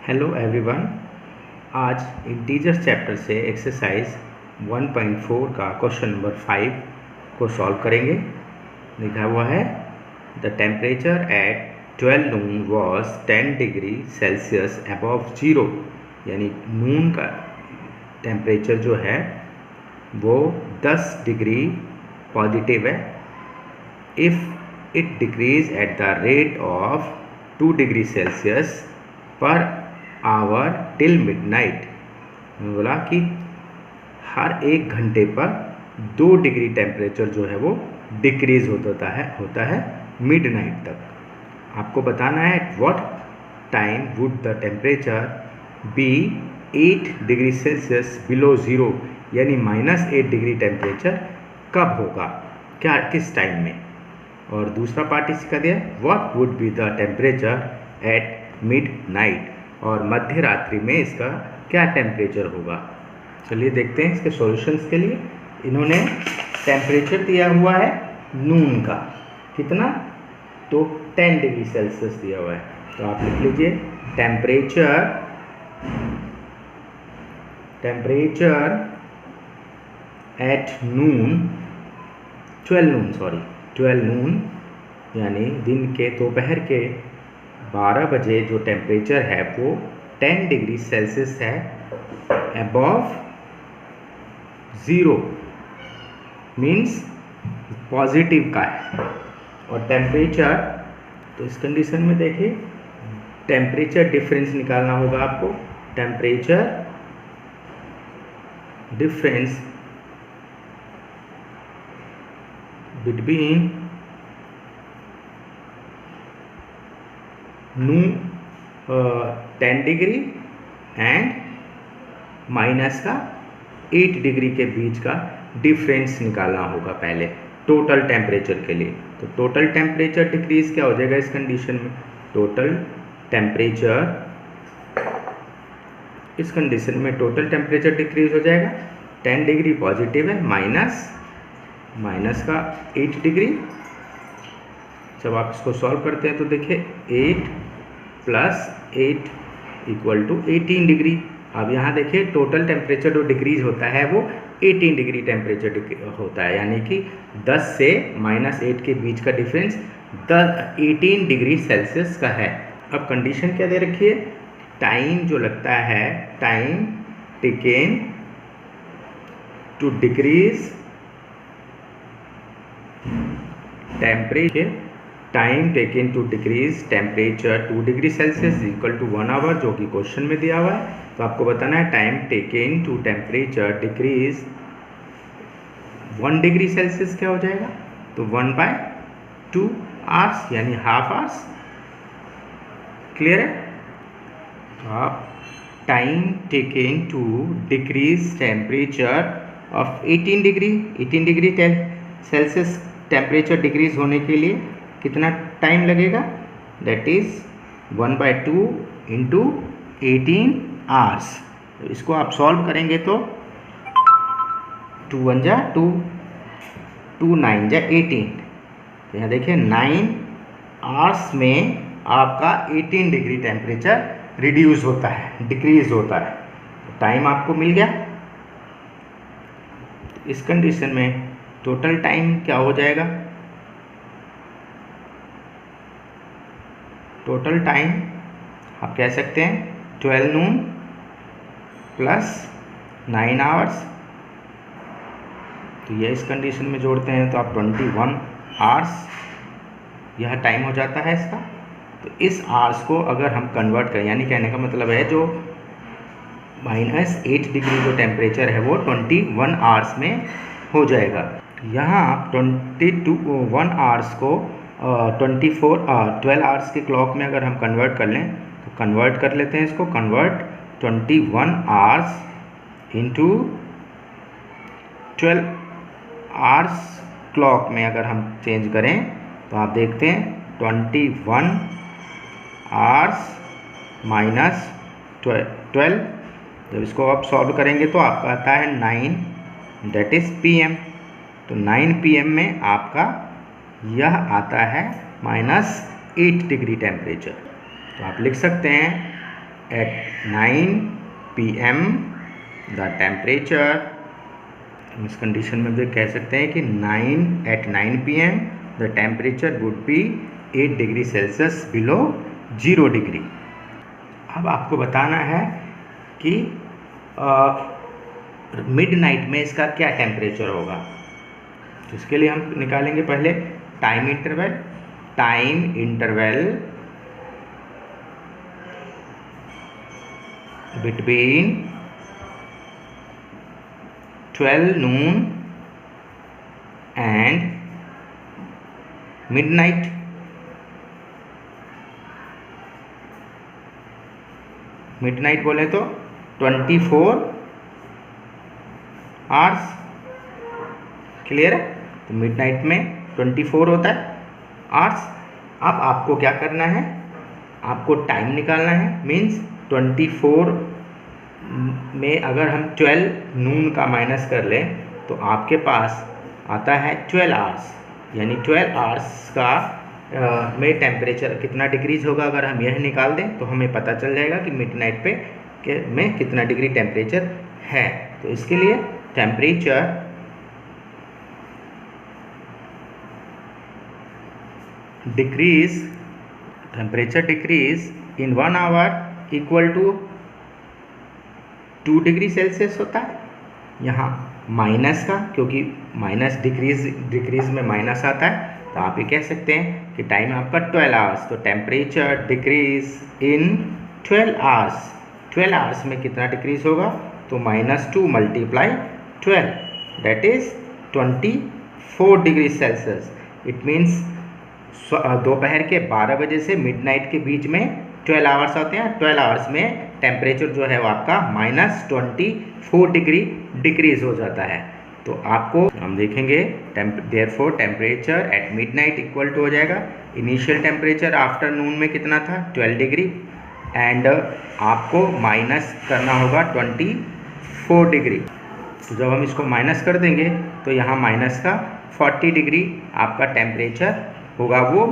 Hello everyone. आज integers chapter से exercise 1.4 का क्वेश्चन नंबर 5 को सॉल्व करेंगे। लिखा हुआ है the temperature at 12 Noon was 10 degree Celsius above zero, यानी नून का टेम्परेचर जो है वो 10 डिग्री पॉजिटिव है। If it decrease at the rate of 2 degree Celsius per hour till midnight. बोला कि हर 1 घंटे पर 2 डिग्री टेम्परेचर जो है वो डिक्रीज होता है मिडनाइट तक। आपको बताना है at what time would the temperature be 8 degree Celsius below zero, यानी -8 डिग्री टेम्परेचर कब होगा, क्या किस टाइम में। और दूसरा पार्ट इसका दिया what would be the temperature at midnight, और मध्य रात्रि में इसका क्या टेम्परेचर होगा। चलिए देखते हैं इसके सॉल्यूशंस के लिए। इन्होंने टेम्परेचर दिया हुआ है नून का, कितना, तो 10 डिग्री सेल्सियस दिया हुआ है। तो आप लिख लीजिए टेम्परेचर एट नून 12 नून यानी दिन के दोपहर के 12 बजे जो टेम्परेचर है वो 10 डिग्री सेल्सियस है अबव ज़ीरो, मीन्स पॉजिटिव का है। और टेम्परेचर, तो इस कंडीशन में देखिए टेम्परेचर डिफरेंस निकालना होगा आपको। टेम्परेचर डिफरेंस बिटवीन नू 10 डिग्री एंड माइनस का 8 डिग्री के बीच का डिफरेंस निकालना होगा पहले टोटल टेम्परेचर के लिए। तो टोटल टेम्परेचर डिक्रीज क्या हो जाएगा इस कंडीशन में, टोटल टेम्परेचर इस कंडीशन में टोटल टेम्परेचर डिक्रीज हो जाएगा। 10 डिग्री पॉजिटिव है, माइनस का 8 डिग्री। जब आप इसको सॉल्व करते हैं तो देखिए 8 + 8 = 18 डिग्री। अब यहाँ देखिए टोटल टेम्परेचर जो डिक्रीज होता है वो 18 डिग्री टेम्परेचर होता है, यानी कि 10 से -8 के बीच का डिफरेंस 18 डिग्री सेल्सियस का है। अब कंडीशन क्या दे रखी है, टाइम जो लगता है, time taken to decrease temperature, time taken to decrease temperature 2 degree Celsius = 1 hour, जो कि क्वेश्चन में दिया हुआ है। तो आपको बताना है time taken to temperature decrease 1 degree Celsius क्या हो जाएगा, तो 1/2 आवर्स, यानी हाफ आवर्स। क्लियर है। तो आप time taken to decrease temperature of 18 degree Celsius temperature decrease होने के लिए कितना टाइम लगेगा, दैट इज 1/2 × 18 आवर्स। तो इसको आप सॉल्व करेंगे तो 2 × 1 = 2, 2 × 9 = 18। तो यहाँ देखिए 9 आवर्स में आपका 18 डिग्री टेम्परेचर रिड्यूस होता है, डिक्रीज होता है। तो टाइम आपको मिल गया। इस कंडीशन में टोटल टाइम क्या हो जाएगा, टोटल टाइम आप कह सकते हैं 12 नून + 9 आवर्स। तो ये इस कंडीशन में जोड़ते हैं तो आप 21 आवर्स यह टाइम हो जाता है इसका। तो इस आवर्स को अगर हम कन्वर्ट करें, यानी कहने का मतलब है जो -8 डिग्री जो टेम्परेचर है वो 21 आवर्स में हो जाएगा। यहाँ आप 21 आवर्स को 12 आवर्स के क्लॉक में अगर हम कन्वर्ट कर लें तो कन्वर्ट कर लेते हैं इसको, convert 21 hours into 12 hours clock में अगर हम चेंज करें तो आप देखते हैं 21 आवर्स -12। जब इसको आप सॉल्व करेंगे तो आपका आता है 9, दैट इज़ PM। तो 9 PM में आपका यह आता है -8 डिग्री टेम्परेचर। तो आप लिख सकते हैं at 9 PM the temperature, इस कंडीशन में भी कह सकते हैं कि 9 PM the temperature would be 8 degree Celsius below 0 degree. अब आपको बताना है कि मिडनाइट में इसका क्या टेम्परेचर होगा। तो इसके लिए हम निकालेंगे पहले time interval between 12 noon and midnight. Midnight बोले तो 24 आवर्स, क्लियर है। तो मिडनाइट में 24 होता है आवर्स। अब आपको क्या करना है, आपको टाइम निकालना है। मीन्स 24 में अगर हम 12 नून का माइनस कर लें तो आपके पास आता है 12 आवर्स, यानी 12 आवर्स का में टेम्परेचर कितना डिग्रीज होगा। अगर हम यह निकाल दें तो हमें पता चल जाएगा कि मिडनाइट पे में कितना डिग्री टेम्परेचर है। तो इसके लिए temperature decrease in 1 hour equal to 2 degree Celsius होता है। यहाँ माइनस का, क्योंकि माइनस डिक्रीज में माइनस आता है, तो आप ये कह सकते हैं कि टाइम आपका 12 आवर्स। तो टेम्परेचर डिक्रीज इन 12 आवर्स। 12 आवर्स में कितना डिक्रीज होगा, तो -2 × 12 that is 24 degree Celsius. It means दोपहर के 12 बजे से मिडनाइट के बीच में 12 आवर्स होते हैं। 12 आवर्स में टेम्परेचर जो है वो आपका -24 डिग्री डिक्रीज हो जाता है। तो आपको हम देखेंगे therefore temperature at midnight equal to हो जाएगा, इनिशियल टेम्परेचर आफ्टरनून में कितना था 12 डिग्री, एंड आपको माइनस करना होगा 24 डिग्री। तो जब हम इसको माइनस कर देंगे तो यहाँ माइनस का 40 डिग्री आपका टेम्परेचर होगा वो